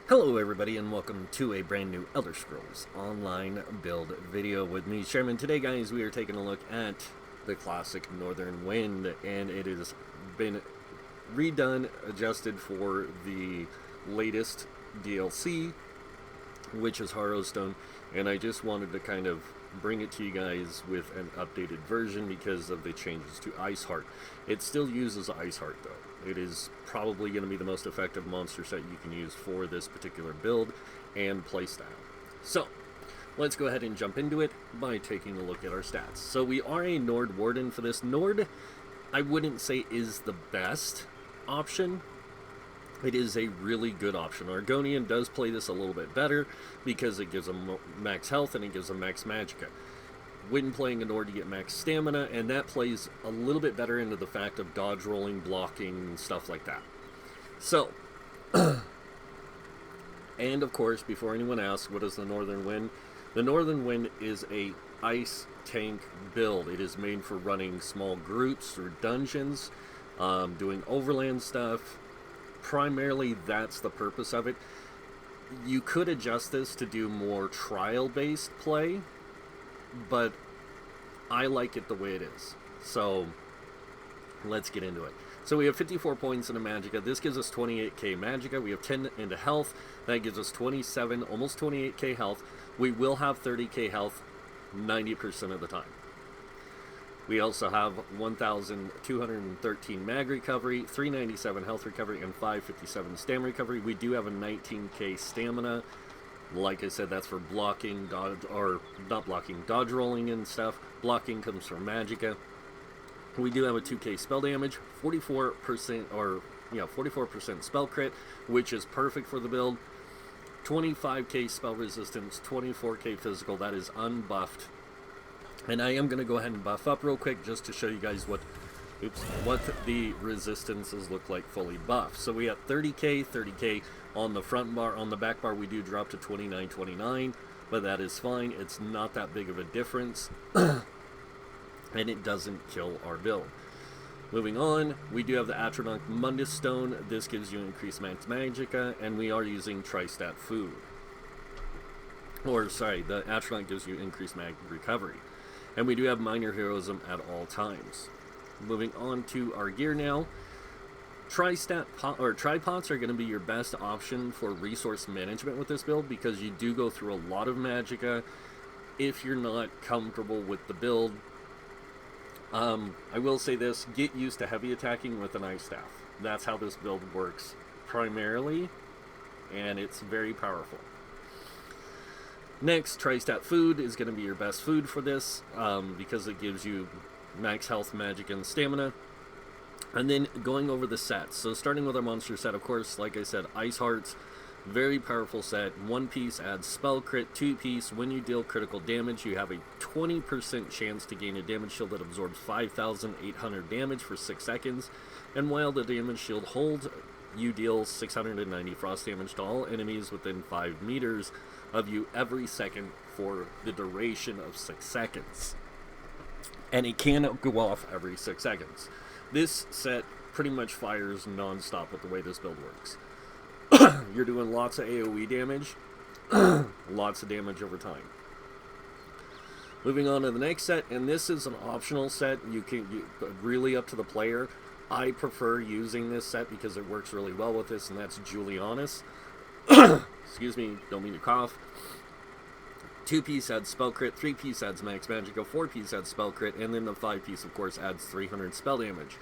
Hello everybody and welcome to a brand new Elder Scrolls Online build video with me, Sherman. Today guys, we are taking a look at the classic Northernwind, and it has been redone, adjusted for the latest DLC, which is Harrowstone, and I just wanted to kind of bring it to you guys with an updated version because of the changes to Iceheart. It still uses Iceheart though. It is probably going to be the most effective monster set you can use for this particular build and playstyle. So, let's go ahead and jump into it by taking a look at our stats. So we are a Nord Warden for this. Nord, I wouldn't say is the best option. It is a really good option. Argonian does play this a little bit better because it gives them max health and it gives them max magicka. When playing a Nord, you get max stamina, and that plays a little bit better into the fact of dodge rolling, blocking, and stuff like that. So, and of course, before anyone asks, what is the Northernwind? The Northernwind is a ice tank build. It is made for running small groups through dungeons, doing overland stuff. Primarily, that's the purpose of it. You could adjust this to do more trial-based play, but I like it the way it is. So, let's get into it. So we have 54 points in a magicka. This gives us 28k magicka. We have 10 into health. That gives us 27, almost 28k health. We will have 30k health 90% of the time. We also have 1,213 mag recovery, 397 health recovery, and 557 stamina recovery. We do have a 19k stamina. Like I said, that's for blocking, dodge, or not blocking, dodge rolling and stuff. Blocking comes from magicka. We do have a 2k spell damage, 44% or 44% spell crit, which is perfect for the build. 25k spell resistance, 24k physical. That is unbuffed. And I am going to go ahead and buff up real quick just to show you guys what the resistances look like fully buffed. So we have 30k on the front bar. On the back bar we do drop to 2929, but that is fine. It's not that big of a difference. And it doesn't kill our build. Moving on, we do have the Atronach Mundus Stone. This gives you increased max magicka, and we are using Tristat food. Or, sorry, the Atronach gives you increased mag recovery. And we do have minor heroism at all times. Moving on to our gear now. Tripods are going to be your best option for resource management with this build, because you do go through a lot of magicka if you're not comfortable with the build. I will say this, get used to heavy attacking with an ice staff. That's how this build works primarily, and it's very powerful. Next, Tristat food is going to be your best food for this, because it gives you max health, magic, and stamina. And then going over the sets. So starting with our monster set, of course, like I said, Ice Hearts. Very powerful set. 1 piece adds spell crit. 2 piece, when you deal critical damage, you have a 20% chance to gain a damage shield that absorbs 5,800 damage for 6 seconds. And while the damage shield holds, you deal 690 frost damage to all enemies within 5 meters of you every second for the duration of 6 seconds. And it can go off every 6 seconds. This set pretty much fires non-stop with the way this build works. You're doing lots of AoE damage, lots of damage over time. Moving on to the next set, and this is an optional set. Really up to the player. I prefer using this set because it works really well with this, and that's Julianus. Excuse me, don't mean to cough. 2 piece adds spell crit, 3 piece adds max magicka, 4 piece adds spell crit, and then the 5 piece, of course, adds 300 spell damage.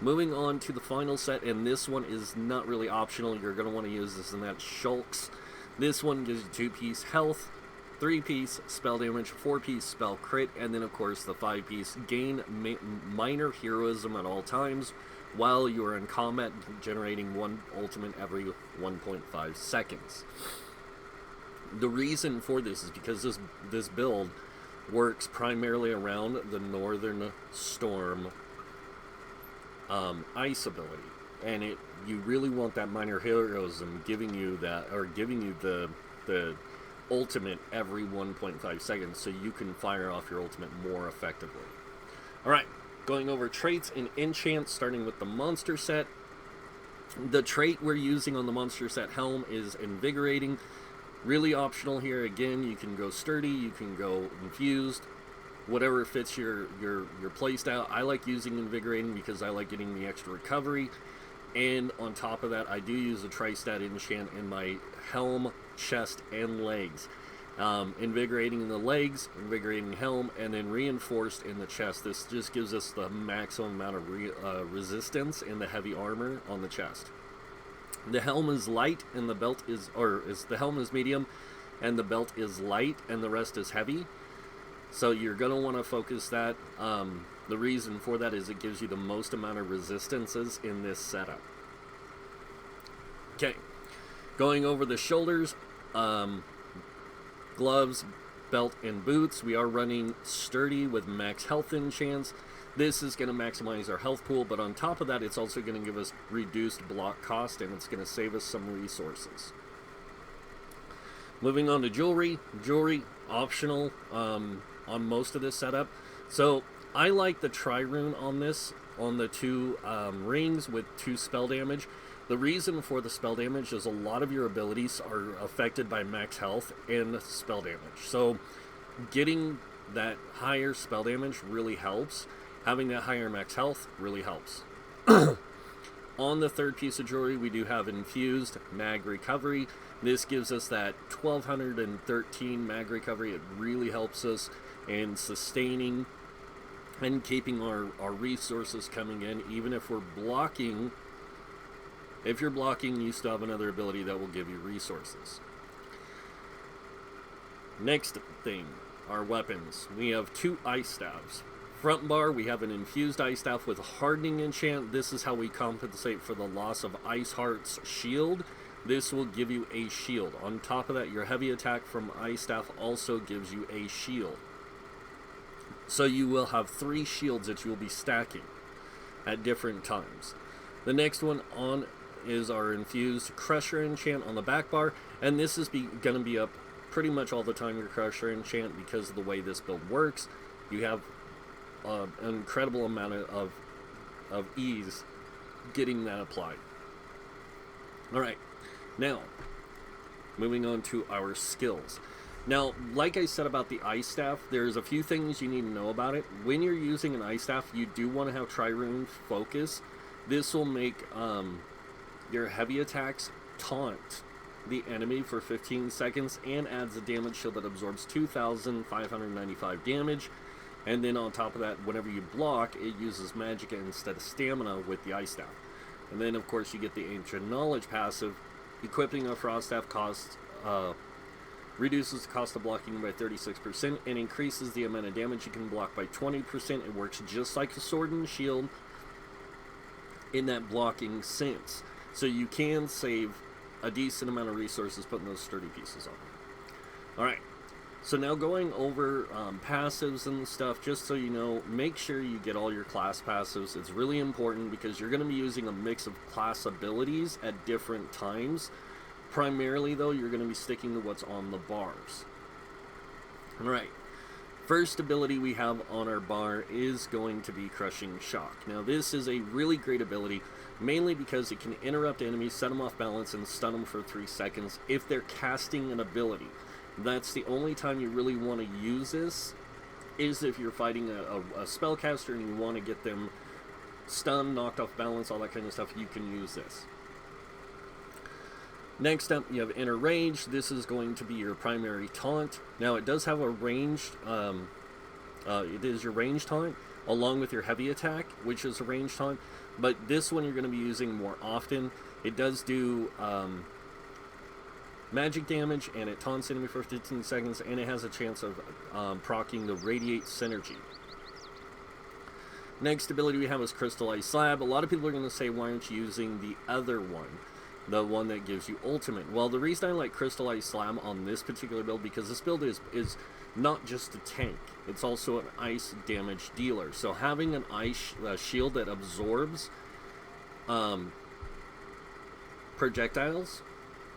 Moving on to the final set, and this one is not really optional. You're going to want to use this, and that's Shulks. This one gives you 2 piece health, 3 piece spell damage, 4 piece spell crit, and then of course the 5 piece gain minor heroism at all times while you are in combat, generating 1 ultimate every 1.5 seconds. The reason for this is because this build works primarily around the Northern Storm ice ability, and you really want that minor heroism giving you that, or giving you the ultimate every 1.5 seconds, so you can fire off your ultimate more effectively. Alright, going over traits and enchants, starting with the monster set. The trait we're using on the monster set Helm is Invigorating. Really optional here. Again, you can go Sturdy, you can go Infused, whatever fits your playstyle. I like using Invigorating because I like getting the extra recovery. And on top of that, I do use a tri-stat enchant in my Helm, chest, and legs. Invigorating in the legs, Invigorating Helm, and then Reinforced in the chest. This just gives us the maximum amount of resistance in the heavy armor on the chest. The helm is light, and the belt the helm is medium, and the belt is light, and the rest is heavy. So you're going to want to focus that. The reason for that is it gives you the most amount of resistances in this setup. Okay, going over the shoulders, gloves, belt, and boots. We are running Sturdy with max health enchants. This is going to maximize our health pool, but on top of that, it's also going to give us reduced block cost, and it's going to save us some resources. Moving on to jewelry. Jewelry, optional on most of this setup. So I like the tri-rune on this, on the two rings with 2 spell damage. The reason for the spell damage is a lot of your abilities are affected by max health and spell damage. So getting that higher spell damage really helps. Having that higher max health really helps. On the third piece of jewelry, we do have Infused Mag Recovery. This gives us that 1213 mag recovery. It really helps us in sustaining and keeping our resources coming in, even if we're blocking. If you're blocking, you still have another ability that will give you resources. Next thing, our weapons. We have 2 ice staves. Front bar, we have an Infused Ice Staff with a Hardening Enchant. This is how we compensate for the loss of Ice Heart's shield. This will give you a shield. On top of that, your heavy attack from Ice Staff also gives you a shield. So you will have 3 shields that you will be stacking at different times. The next one on is our Infused Crusher Enchant on the back bar, and this is going to be up pretty much all the time, your Crusher Enchant, because of the way this build works. You have an incredible amount of ease getting that applied. Alright, now moving on to our skills. Now, like I said about the Ice Staff, there's a few things you need to know about it. When you're using an Ice Staff, you do want to have Tri-Rune Focus. This will make your heavy attacks taunt the enemy for 15 seconds and adds a damage shield that absorbs 2,595 damage. And then on top of that, whenever you block, it uses Magicka instead of Stamina with the Ice Staff. And then, of course, you get the Ancient Knowledge passive. Equipping a Frost Staff reduces the cost of blocking by 36% and increases the amount of damage you can block by 20%. It works just like a Sword and Shield in that blocking sense. So you can save a decent amount of resources putting those sturdy pieces on. Alright. So now going over passives and stuff, just so you know, make sure you get all your class passives. It's really important because you're going to be using a mix of class abilities at different times. Primarily, though, you're going to be sticking to what's on the bars. Alright, first ability we have on our bar is going to be Crushing Shock. Now, this is a really great ability, mainly because it can interrupt enemies, set them off balance, and stun them for 3 seconds if they're casting an ability. That's the only time you really want to use this, is if you're fighting a spellcaster and you want to get them stunned, knocked off balance, all that kind of stuff. You can use this. Next up, you have Inner Range. This is going to be your primary taunt. Now, it does have a ranged, it is your ranged taunt, along with your heavy attack, which is a ranged taunt. But this one you're going to be using more often. It does do magic damage, and it taunts enemy for 15 seconds, and it has a chance of proccing the Radiate Synergy. Next ability we have is Crystallized Slab. A lot of people are going to say, why aren't you using the other one? The one that gives you ultimate. Well, the reason I like Crystallized Slab on this particular build, because this build is not just a tank, it's also an ice damage dealer. So having an ice shield that absorbs projectiles,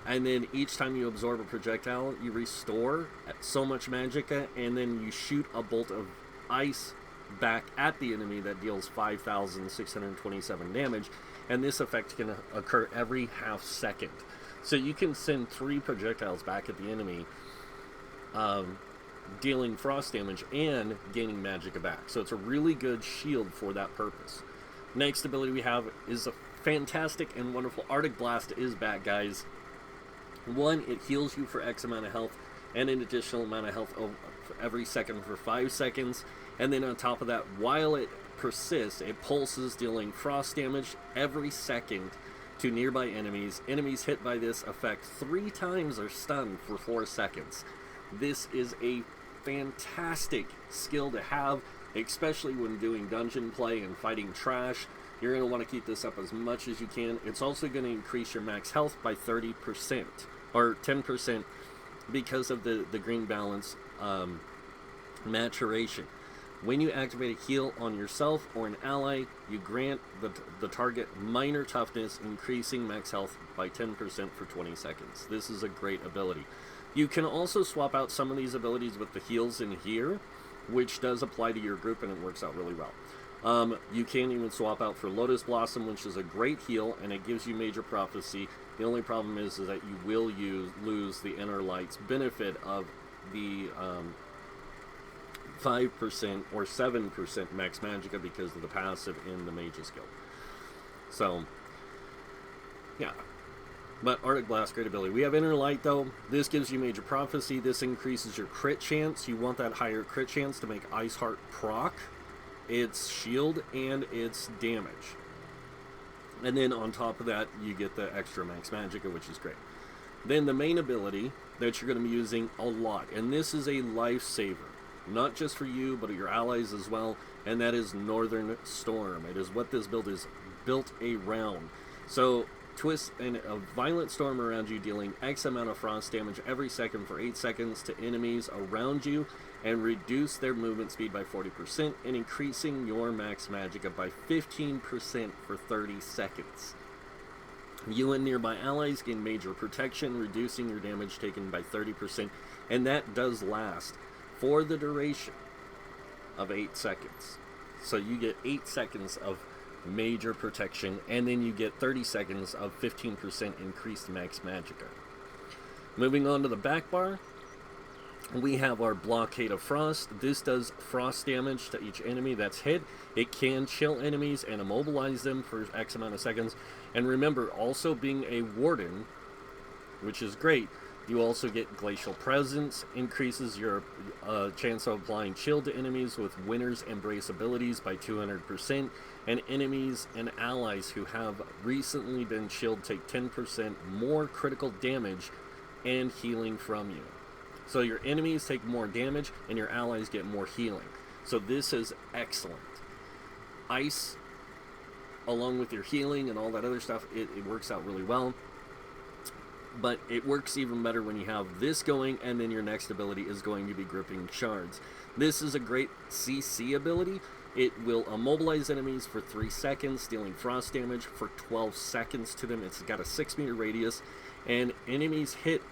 and then each time you absorb a projectile, you restore so much magicka, and then you shoot a bolt of ice back at the enemy that deals 5,627 damage. and this effect can occur every half second. So you can send 3 projectiles back at the enemy, dealing frost damage and gaining magicka back. So it's a really good shield for that purpose. Next ability we have is a fantastic and wonderful Arctic Blast is back, guys. 1, it heals you for X amount of health and an additional amount of health every second for 5 seconds. And then on top of that, while it persists, it pulses, dealing frost damage every second to nearby enemies. Enemies hit by this effect 3 times are stunned for 4 seconds. This is a fantastic skill to have, especially when doing dungeon play and fighting trash. You're going to want to keep this up as much as you can. It's also going to increase your max health by 30% or 10% because of the green balance maturation. When you activate a heal on yourself or an ally, you grant the target minor toughness, increasing max health by 10% for 20 seconds. This is a great ability. You can also swap out some of these abilities with the heals in here, which does apply to your group, and it works out really well. You can even swap out for Lotus Blossom, which is a great heal, and it gives you Major Prophecy. The only problem is that you will lose the Inner Light's benefit of the 5% or 7% max magicka because of the passive in the Mage's Guild. So, yeah. But Arctic Blast, great ability. We have Inner Light, though. This gives you Major Prophecy. This increases your crit chance. You want that higher crit chance to make Ice Heart proc its shield and its damage. And then on top of that, you get the extra max magicka, which is great. Then the main ability that you're going to be using a lot, and this is a lifesaver, not just for you, but your allies as well, and that is Northern Storm. It is what this build is built around. So, twist a violent storm around you, dealing X amount of frost damage every second for 8 seconds to enemies around you, and reduce their movement speed by 40%, and increasing your max magicka by 15% for 30 seconds. You and nearby allies gain major protection, reducing your damage taken by 30%, and that does last for the duration of 8 seconds. So you get 8 seconds of major protection, and then you get 30 seconds of 15% increased max magicka. Moving on to the back bar, we have our Blockade of Frost. This does frost damage to each enemy that's hit. It can chill enemies and immobilize them for X amount of seconds. And remember, also being a Warden, which is great, you also get Glacial Presence, increases your chance of applying chill to enemies with Winter's Embrace abilities by 200%, and enemies and allies who have recently been chilled take 10% more critical damage and healing from you. So your enemies take more damage, and your allies get more healing. So this is excellent. Ice, along with your healing and all that other stuff, it works out really well. But it works even better when you have this going, and then your next ability is going to be Gripping Shards. This is a great CC ability. It will immobilize enemies for 3 seconds, dealing frost damage for 12 seconds to them. It's got a 6-meter radius, and enemies hit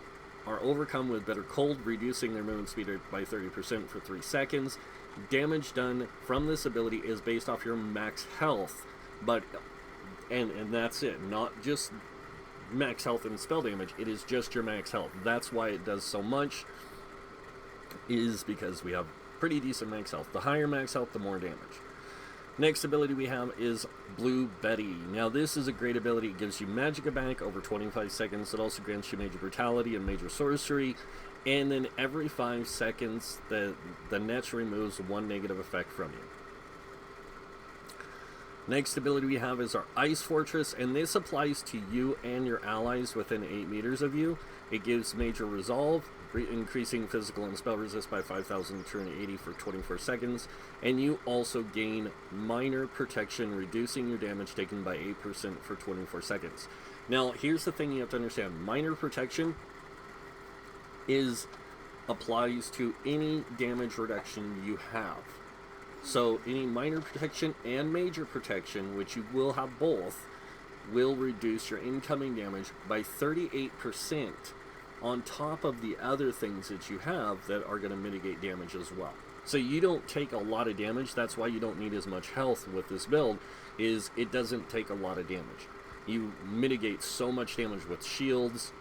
are overcome with Bitter Cold, reducing their movement speed by 30% for 3 seconds. Damage done from this ability is based off your max health, but and that's it. Not just max health and spell damage, it is just your max health. That's why it does so much, is because we have pretty decent max health. The higher max health, the more damage. Next ability we have is Blue Betty. Now this is a great ability. It gives you magicka back over 25 seconds. It also grants you Major Brutality and Major Sorcery. And then every 5 seconds, the net removes 1 negative effect from you. Next ability we have is our Ice Fortress, and this applies to you and your allies within 8 meters of you. It gives Major Resolve, increasing physical and spell resist by 5,280 for 24 seconds, and you also gain Minor Protection, reducing your damage taken by 8% for 24 seconds. Now, here's the thing you have to understand. Minor Protection applies to any damage reduction you have. So any minor protection and major protection, which you will have both, will reduce your incoming damage by 38% on top of the other things that you have that are going to mitigate damage as well. So you don't take a lot of damage. That's why you don't need as much health with this build, is it doesn't take a lot of damage. You mitigate so much damage with shields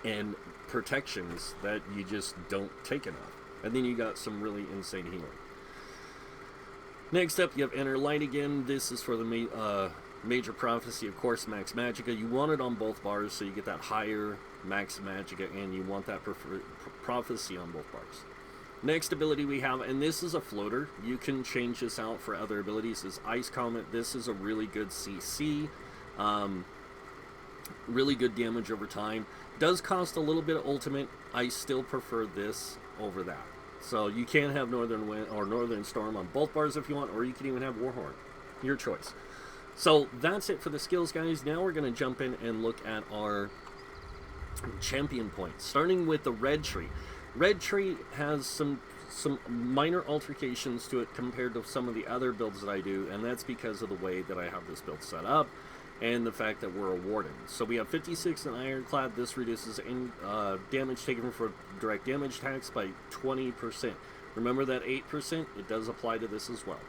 and protections that you just don't take enough. And then you got some really insane healing. Next up, you have Enter Light again. This is for the Major Prophecy, of course, Max Magicka. You want it on both bars, so you get that higher Max Magicka, and you want that Prophecy on both bars. Next ability we have, and this is a floater. You can change this out for other abilities, is Ice Comet. This is a really good CC. Really good damage over time. Does cost a little bit of ultimate. I still prefer this over that. So you can have Northern Wind or Northern Storm on both bars if you want, or you can even have Warhorn. Your choice. So that's it for the skills, guys. Now we're going to jump in and look at our champion points, starting with the Red Tree. Red Tree has some minor alterations to it compared to some of the other builds that I do, and that's because of the way that I have this build set up and the fact that we're a Warden. So we have 56 in Ironclad. This reduces damage taken for direct damage attacks by 20%. Remember that 8%? It does apply to this as well.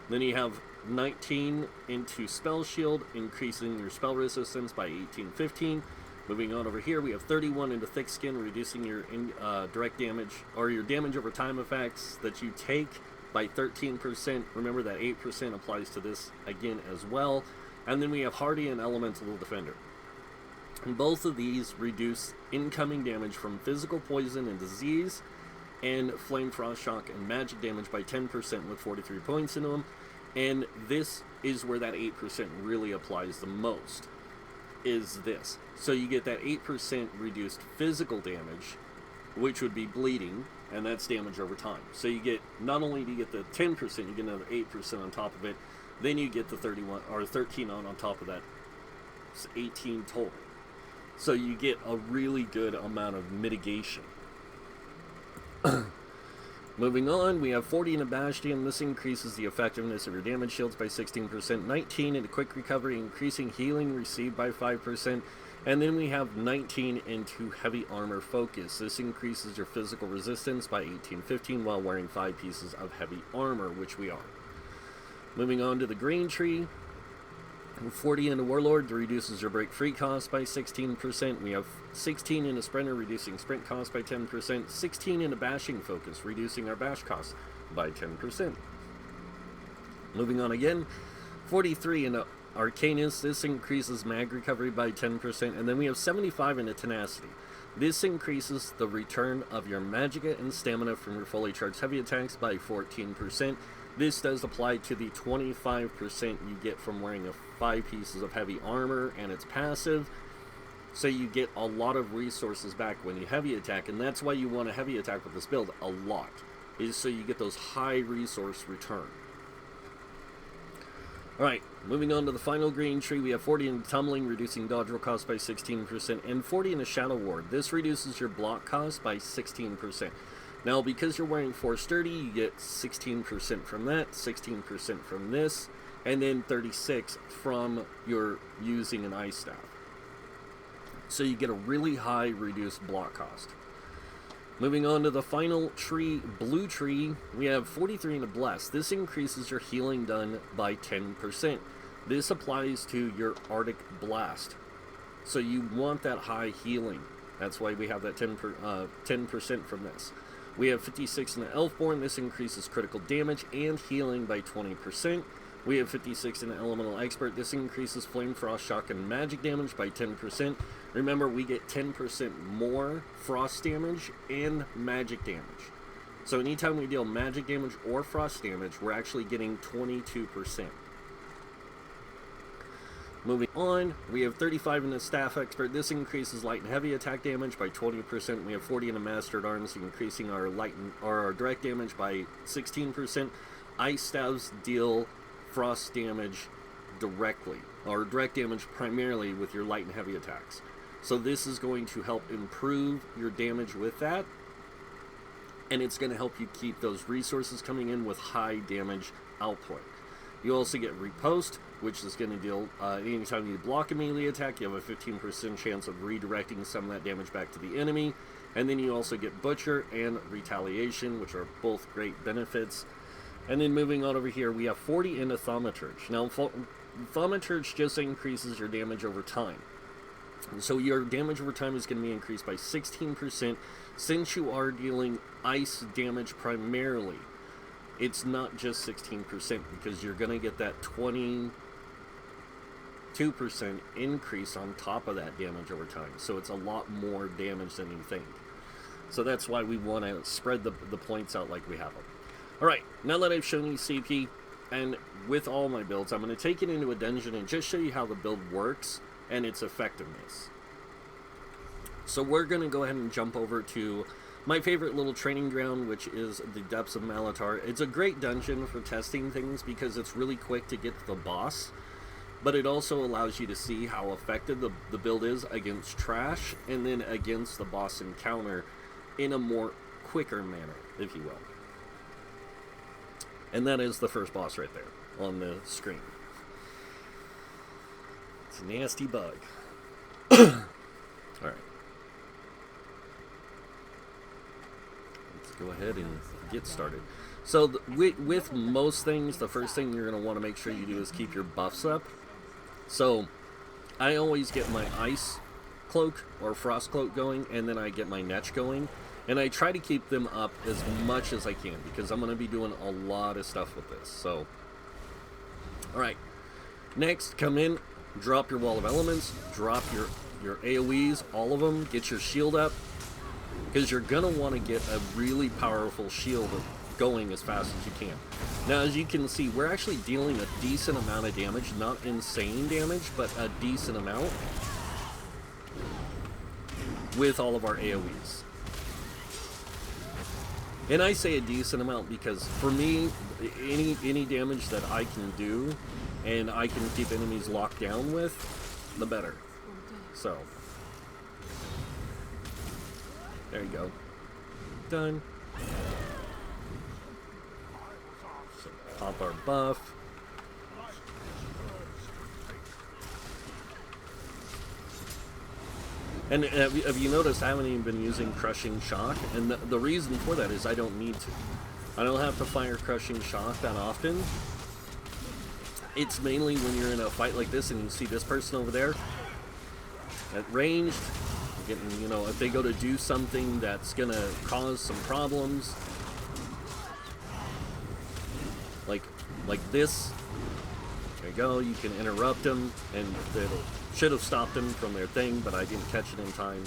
Then you have 19 into Spell Shield, increasing your spell resistance by 18-15. Moving on over here, we have 31 into Thick Skin, reducing your direct damage, or your damage over time effects that you take by 13%. Remember that 8% applies to this again as well. And then we have Hardy and Elemental Defender. And both of these reduce incoming damage from physical poison and disease, and Flame, Frost, Shock, and magic damage by 10% with 43 points into them. And this is where that 8% really applies the most, is this. So you get that 8% reduced physical damage, which would be bleeding, and that's damage over time. So you get, not only do you get the 10%, you get another 8% on top of it, then you get the 31 or 13 on top of that. It's 18 total. So you get a really good amount of mitigation. Moving on, we have 40 into Bastion. This increases the effectiveness of your damage shields by 16%. 19 into Quick Recovery, increasing healing received by 5%. And then we have 19 into Heavy Armor Focus. This increases your physical resistance by 18-15 while wearing 5 pieces of heavy armor, which we are. Moving on to the Green Tree, 40 into Warlord, reduces your break free cost by 16%. We have 16 into Sprinter, reducing sprint cost by 10%. 16 into Bashing Focus, reducing our bash cost by 10%. Moving on again, 43 into Arcanus. This increases mag recovery by 10%. And then we have 75 into Tenacity. This increases the return of your Magicka and Stamina from your fully charged heavy attacks by 14%. This does apply to the 25% you get from wearing 5 pieces of heavy armor, and it's passive. So you get a lot of resources back when you heavy attack, and that's why you want a heavy attack with this build a lot, is so you get those high resource return. Alright, moving on to the final Green Tree, we have 40 in Tumbling, reducing dodge roll cost by 16%, and 40 in a Shadow Ward. This reduces your block cost by 16%. Now, because you're wearing 4 Sturdy, you get 16% from that, 16% from this, and then 36 from your using an Ice Staff. So you get a really high reduced block cost. Moving on to the final tree, Blue Tree, we have 43 into Bless. This increases your healing done by 10%. This applies to your Arctic Blast. So you want that high healing. That's why we have that 10% from this. We have 56 in the Elfborn. This increases critical damage and healing by 20%. We have 56 in the Elemental Expert. This increases Flame, Frost, Shock, and magic damage by 10%. Remember, we get 10% more frost damage and magic damage. So anytime we deal magic damage or frost damage, we're actually getting 22%. Moving on, we have 35 in the Staff Expert. This increases light and heavy attack damage by 20%. We have 40 in the Mastered Arms, increasing our our direct damage by 16%. Ice Staves deal frost damage directly, or direct damage primarily with your light and heavy attacks. So this is going to help improve your damage with that, and it's going to help you keep those resources coming in with high damage output. You also get Riposte, which is going to deal, anytime you block a melee attack, you have a 15% chance of redirecting some of that damage back to the enemy. And then you also get Butcher and Retaliation, which are both great benefits. And then moving on over here, we have 40 into Thaumaturge. Now, Thaumaturge just increases your damage over time. So your damage over time is going to be increased by 16%. Since you are dealing ice damage primarily, it's not just 16% because you're going to get that 22% increase on top of that damage over time. So it's a lot more damage than you think. So that's why we want to spread the points out like we have them. Alright, now that I've shown you CP, and with all my builds, I'm going to take it into a dungeon and just show you how the build works and its effectiveness. So we're going to go ahead and jump over to my favorite little training ground, which is the Depths of Malatar. It's a great dungeon for testing things because it's really quick to get to the boss, but it also allows you to see how effective the build is against trash and then against the boss encounter in a more quicker manner, if you will. And that is the first boss right there on the screen. It's a nasty bug. Alright. Let's go ahead and get started. So with most things, the first thing you're going to want to make sure you do is keep your buffs up. So I always get my ice cloak or frost cloak going, and then I get my netch going. And I try to keep them up as much as I can because I'm going to be doing a lot of stuff with this. So, alright. Next, come in, drop your Wall of Elements, drop your AoEs, all of them, get your shield up. Because you're going to want to get a really powerful shield going as fast as you can. Now, as you can see, we're actually dealing a decent amount of damage. Not insane damage, but a decent amount with all of our AoEs. And I say a decent amount because for me, any damage that I can do and I can keep enemies locked down with, the better. So, there you go. Done. So, pop our buff. And have you noticed I haven't even been using Crushing Shock? And the reason for that is I don't need to. I don't have to fire Crushing Shock that often. It's mainly when you're in a fight like this and you see this person over there at ranged, getting, you know, if they go to do something that's going to cause some problems, like this, there you go, you can interrupt them and it'll should have stopped them from their thing, but I didn't catch it in time.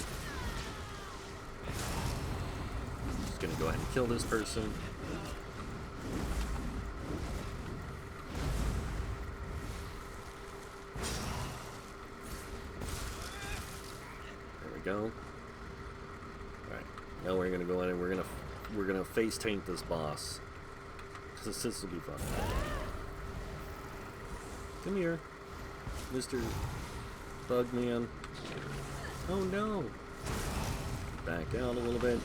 Just gonna go ahead and kill this person. There we go. Alright, now we're gonna go in and we're gonna face taint this boss. Because this will be fun. Come here, Mr. Bug man. Oh no. Back out a little bit.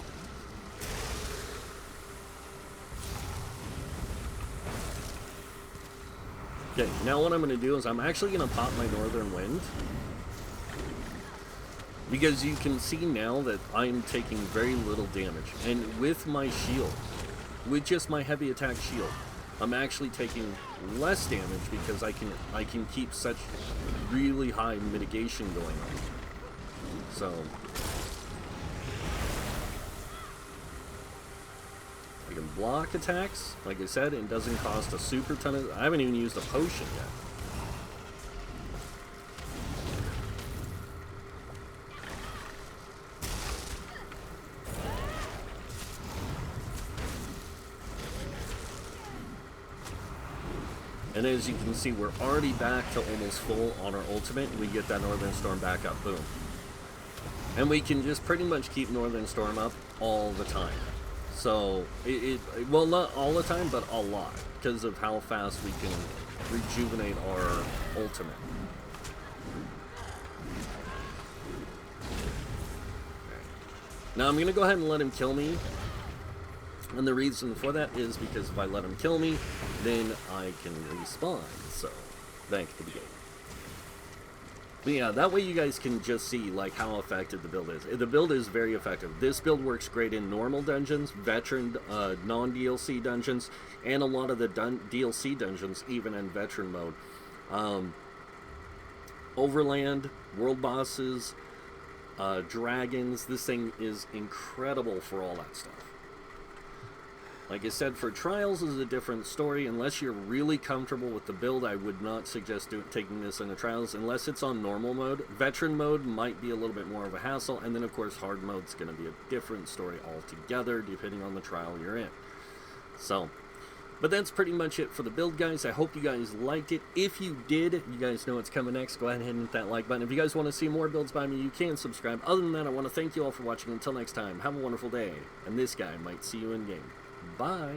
Okay, now what I'm going to do is I'm actually going to pop my Northern Wind. Because you can see now that I'm taking very little damage. And with my shield, with just my heavy attack shield, I'm actually taking less damage because I can keep such really high mitigation going on. So I can block attacks, like I said, it doesn't cost a super ton of... I haven't even used a potion yet. And as you can see, we're already back to almost full on our ultimate, and we get that Northern Storm back up, boom. And we can just pretty much keep Northern Storm up all the time. So, well, not all the time, but a lot, because of how fast we can rejuvenate our ultimate. Now I'm going to go ahead and let him kill me. And the reason for that is because if I let him kill me, then I can respawn. So, back to the game. But yeah, that way you guys can just see like how effective the build is. The build is very effective. This build works great in normal dungeons, veteran, non-DLC dungeons, and a lot of the DLC dungeons, even in veteran mode. Overland, world bosses, dragons. This thing is incredible for all that stuff. Like I said, for trials is a different story. Unless you're really comfortable with the build, I would not suggest taking this into trials unless it's on normal mode. Veteran mode might be a little bit more of a hassle, and then of course hard mode's going to be a different story altogether depending on the trial you're in. So, but that's pretty much it for the build, guys. I hope you guys liked it. If you did, you guys know what's coming next. Go ahead and hit that like button. If you guys want to see more builds by me, you can subscribe. Other than that, I want to thank you all for watching. Until next time, have a wonderful day. And this guy might see you in game. Bye.